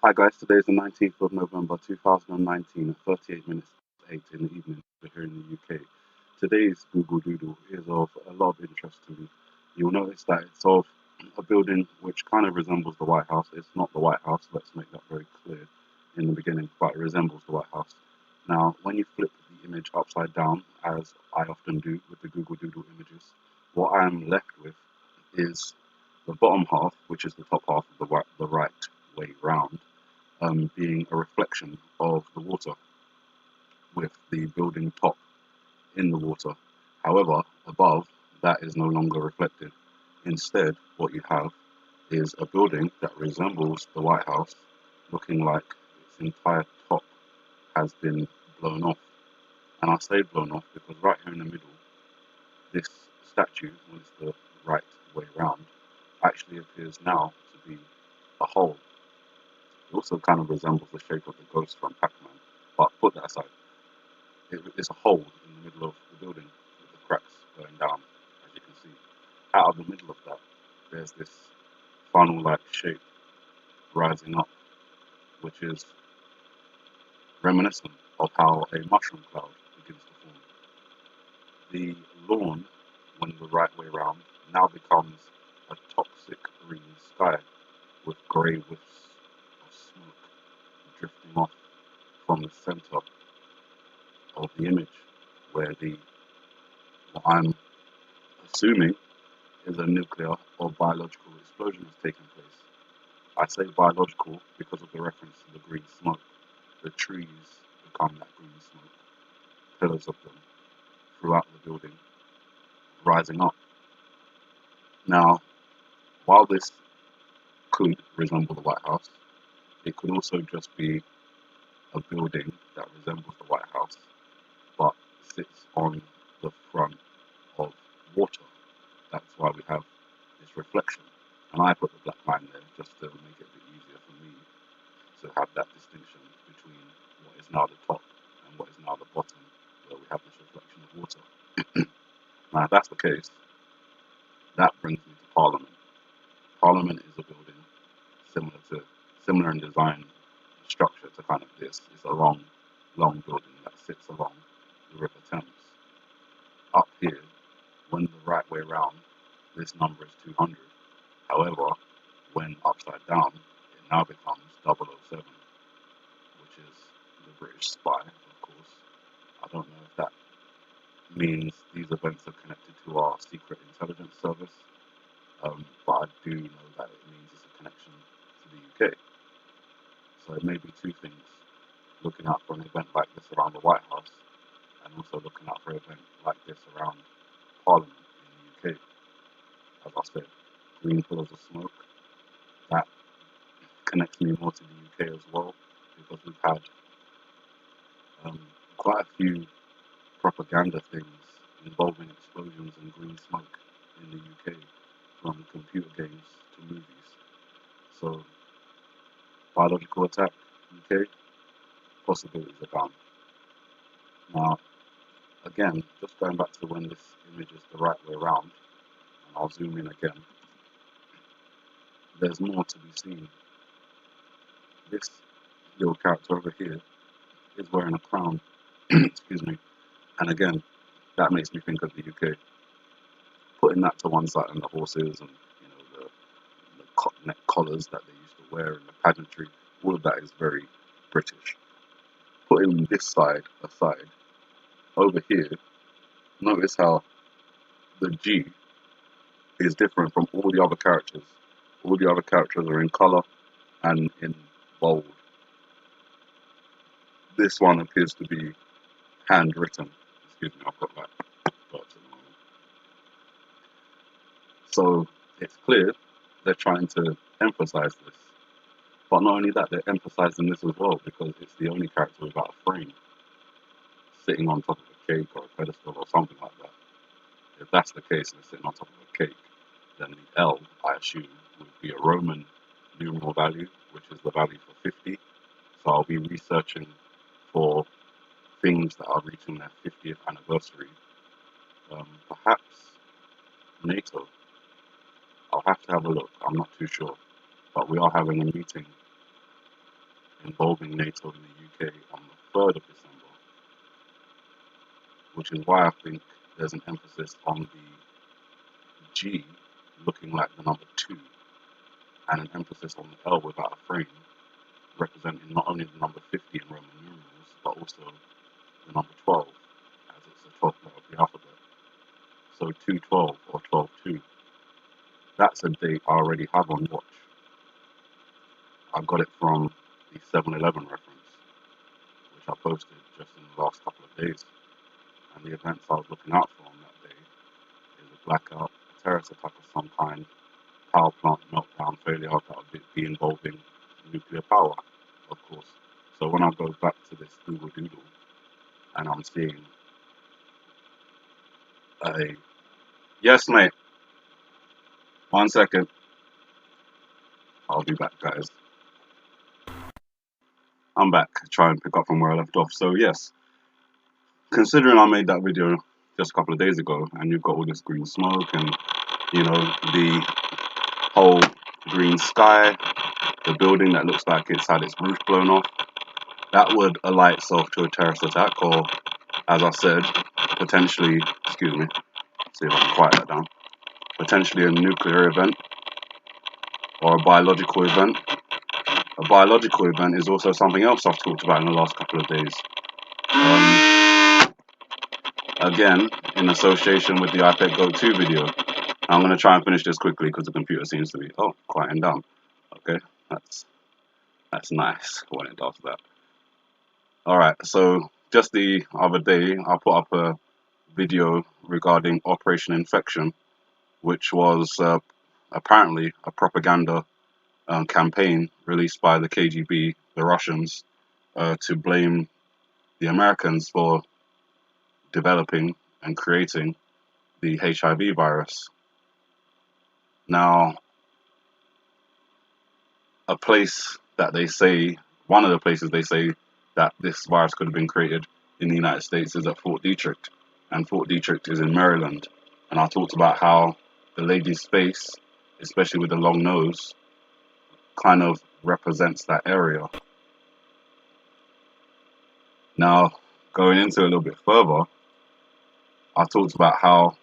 Hi guys, today is the 19th of November 2019 at 38 minutes to 8 in the evening here in the UK. Today's Google Doodle is of a lot of interest to me. You'll notice that it's of a building which kind of resembles the White House. It's not the White House, let's make that very clear in the beginning, but it resembles the White House. Now, when you flip the image upside down, as I often do with the Google Doodle images, what I'm left with is the bottom half, which is the top half of the right way round, being a reflection of the water with the building top in the water. However, above, that is no longer reflected. Instead, what you have is a building that resembles the White House, looking like its entire top has been blown off. And I say blown off because right here in the middle, this statue, which is the right way round, actually appears now to be a hole. It also kind of resembles the shape of the ghost from Pac-Man, but put that aside. It's a hole in the middle of the building with the cracks going down, as you can see. Out of the middle of that, there's this funnel-like shape rising up, which is reminiscent of how a mushroom cloud begins to form. The lawn, when the right way round, now becomes a toxic green sky with grey whiffs of smoke drifting off from the center of the image, where what I'm assuming is a nuclear or biological explosion has taken place. I say biological because of the reference to the green smoke. The trees become that green smoke, pillars of them throughout the building, rising up. Now, while this could resemble the White House, it could also just be a building that resembles the White House but sits on the front of water. That's why we have this reflection. And I put the black line there just to make it a bit easier for me to have that distinction between what is now the top and what is now the bottom, where we have this reflection of water. Now, if that's the case, that brings me to Parliament. Parliament is a building similar in design structure to kind of this. It's a long building that sits along the River Thames. Up here, when the right way round, this number is 200. However, when upside down, it now becomes 007, which is the British spy, of course. I don't know if that means these events are connected to our secret intelligence service, but I do know that it means it's a connection to the UK. So it may be two things: looking out for an event like this around the White House, and also looking out for an event like this around Parliament in the UK. As I said, green pillars of smoke, that connects me more to the UK as well, because we've had quite a few propaganda things involving explosions and green smoke in the UK, from computer games to movies. So, biological attack, UK, possibilities abound. Now, again, just going back to when this image is the right way around, and I'll zoom in again, there's more to be seen. This little character over here is wearing a crown, excuse me, and again, that makes me think of the UK. Putting that to one side, and the horses and the neck collars that they used to wear and the pageantry, all of that is very British. Putting this side aside, over here, notice how the G is different from all the other characters. All the other characters are in colour and in bold. This one appears to be handwritten. Excuse me, I've got that. So it's clear they're trying to emphasize this. But not only that, they're emphasizing this as well because it's the only character without a frame, sitting on top of a cake or a pedestal or something like that. If that's the case, and it's sitting on top of a cake, then the L, I assume, would be a Roman numeral value, which is the value for 50. So I'll be researching for things that are reaching their 50th anniversary. Perhaps NATO. I'll have to have a look. I'm not too sure. But we are having a meeting involving NATO in the UK on the 3rd of December, which is why I think there's an emphasis on the G looking like the number 2, and an emphasis on the L without a frame, representing not only the number 50 in Roman numerals, but also the number 12, as it's the 12th letter of the alphabet. So 212 or 122. That's a date I already have on watch. I got it from the 7-Eleven reference, which I posted just in the last couple of days. And the events I was looking out for on that day is a blackout, a terrorist attack of some kind, power plant meltdown, failure that would be involving nuclear power, of course. So when I go back to this Google Doodle and I'm seeing a... Yes, mate. 1 second. I'll be back, guys. I'm back. Try and pick up from where I left off. So yes, considering I made that video just a couple of days ago, and you've got all this green smoke and, you know, the whole green sky, the building that looks like it's had its roof blown off, that would ally itself to a terrorist attack, or, as I said, potentially, excuse me, see if I can quiet that down, potentially a nuclear event or a biological event. A biological event is also something else I've talked about in the last couple of days. Again, in association with the iPad Go 2 video. I'm going to try and finish this quickly because the computer seems to be, quieting down. Okay, that's nice when it does that. Alright, so just the other day, I put up a video regarding Operation Infection, which was apparently a propaganda campaign released by the KGB, the Russians, to blame the Americans for developing and creating the HIV virus. Now, a place that they say, one of the places they say that this virus could have been created in the United States is at Fort Detrick, and Fort Detrick is in Maryland. And I talked about how the lady's face, especially with the long nose, kind of represents that area. Now, going into it a little bit further, I talked about how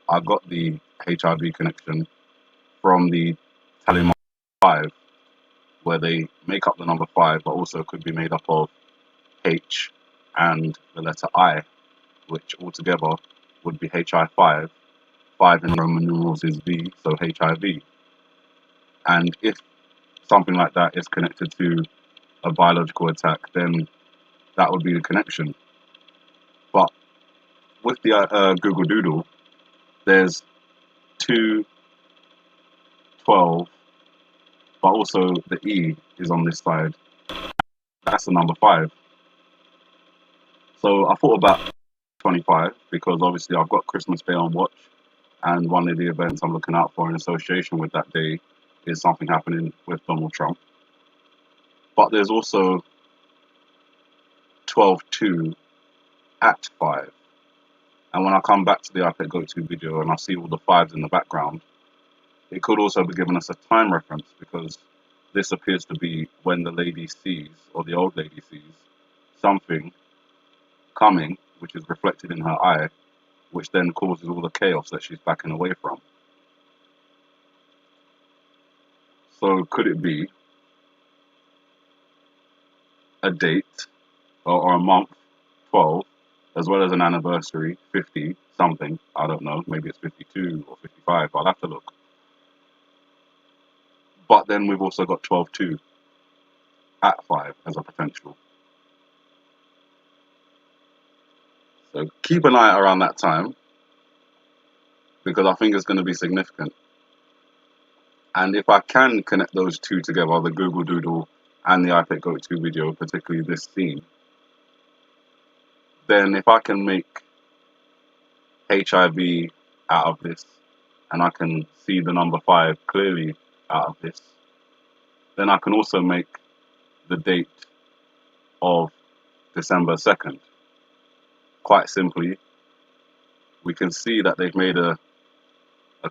I got the HIV connection from the Taliban 5, where they make up the number 5, but also could be made up of H and the letter I, which altogether would be HI5. 5 in Roman numerals is V, so HIV. And if something like that is connected to a biological attack, then that would be the connection. But with the Google Doodle, there's 2, 12, but also the E is on this side. That's the number 5. So I thought about 25 because obviously I've got Christmas Day on watch, and one of the events I'm looking out for in association with that day is something happening with Donald Trump. But there's also 12-2 at 5. And when I come back to the iPad Go 2 video and I see all the 5s in the background, it could also be giving us a time reference, because this appears to be when the lady sees, or the old lady sees, something coming, which is reflected in her eye, which then causes all the chaos that she's backing away from. So could it be a date or a month, 12, as well as an anniversary, 50 something, I don't know, maybe it's 52 or 55, I'll have to look. But then we've also got 12-2 at 5 as a potential. So keep an eye around that time, because I think it's going to be significant. And if I can connect those two together, the Google Doodle and the iPad Go 2 video, particularly this scene, then if I can make HIV out of this, and I can see the number 5 clearly out of this, then I can also make the date of December 2nd. Quite simply, we can see that they've made a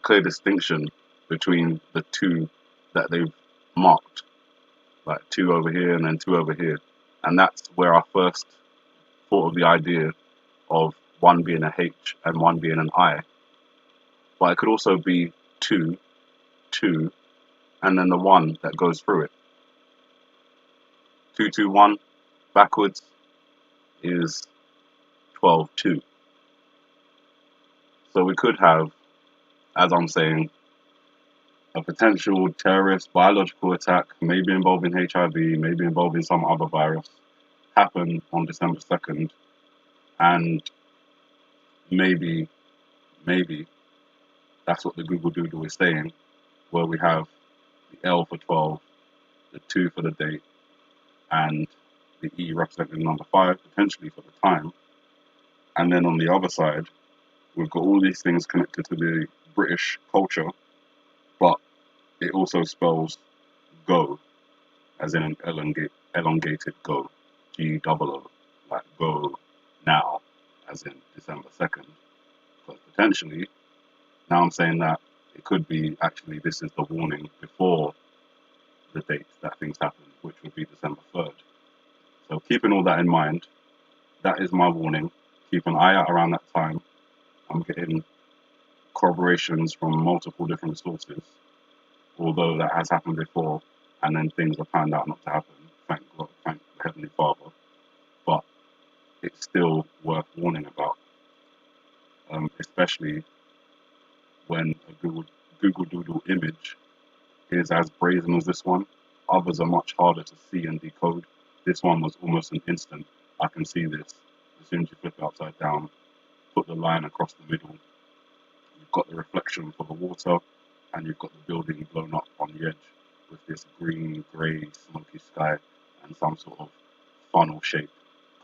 clear distinction between the two that they've marked. like 2 over here and then 2 over here. And that's where I first thought of the idea of one being a H and one being an I. But it could also be 2, 2, and then the 1 that goes through it. 2, 2, 1 backwards is 12, 2. So we could have, as I'm saying, a potential terrorist biological attack, maybe involving HIV, maybe involving some other virus, happen on December 2nd, and maybe that's what the Google Doodle is saying, where we have the L for 12, the 2 for the date, and the E representing number 5, potentially for the time. And then on the other side, we've got all these things connected to the British culture, but it also spells go, as in an elongated go, G-O-O, like go now, as in December 2nd. But potentially, now I'm saying that it could be actually this is the warning before the date that things happen, which would be December 3rd. So keeping all that in mind, that is my warning. Keep an eye out around that time. I'm getting corroborations from multiple different sources, although that has happened before, and then things have panned out not to happen. Thank God, thank the Heavenly Father. But it's still worth warning about, especially when a Google Doodle image is as brazen as this one. Others are much harder to see and decode. This one was almost an instant. I can see this. As soon as you flip it upside down, put the line across the middle, you've got the reflection for the water, and you've got the building blown up on the edge with this green, grey, smoky sky and some sort of funnel shape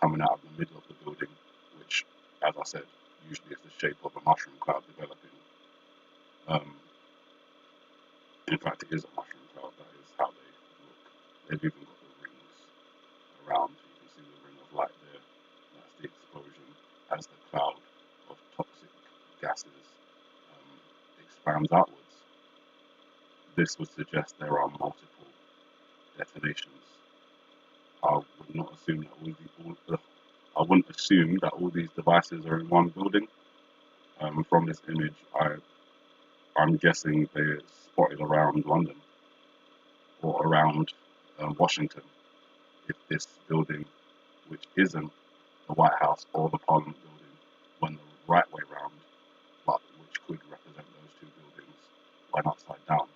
coming out of the middle of the building, which, as I said, usually is the shape of a mushroom cloud developing. In fact, it is a mushroom cloud. That is how they look. They've even got the rings around. You can see the ring of light there. That's the explosion as the cloud of toxic gases expands outwards. This would suggest there are multiple detonations. I would not assume that I wouldn't assume that all these devices are in one building. From this image, I'm guessing they're spotted around London or around Washington. If this building, which isn't the White House or the Parliament building, went the right way round, but which could represent those two buildings, went upside down.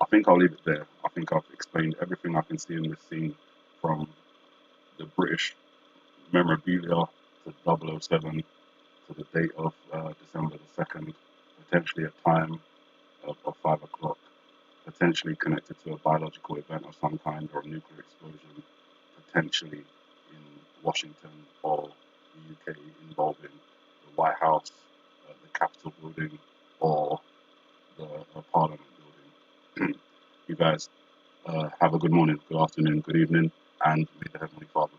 I think I'll leave it there. I think I've explained everything I can see in this scene, from the British memorabilia to 007 to the date of December the 2nd, potentially a time of 5 o'clock, potentially connected to a biological event of some kind or a nuclear explosion, potentially in Washington or the UK involving the White House, the Capitol building, or the Parliament building. You guys have a good morning, good afternoon, good evening, and may the Heavenly Father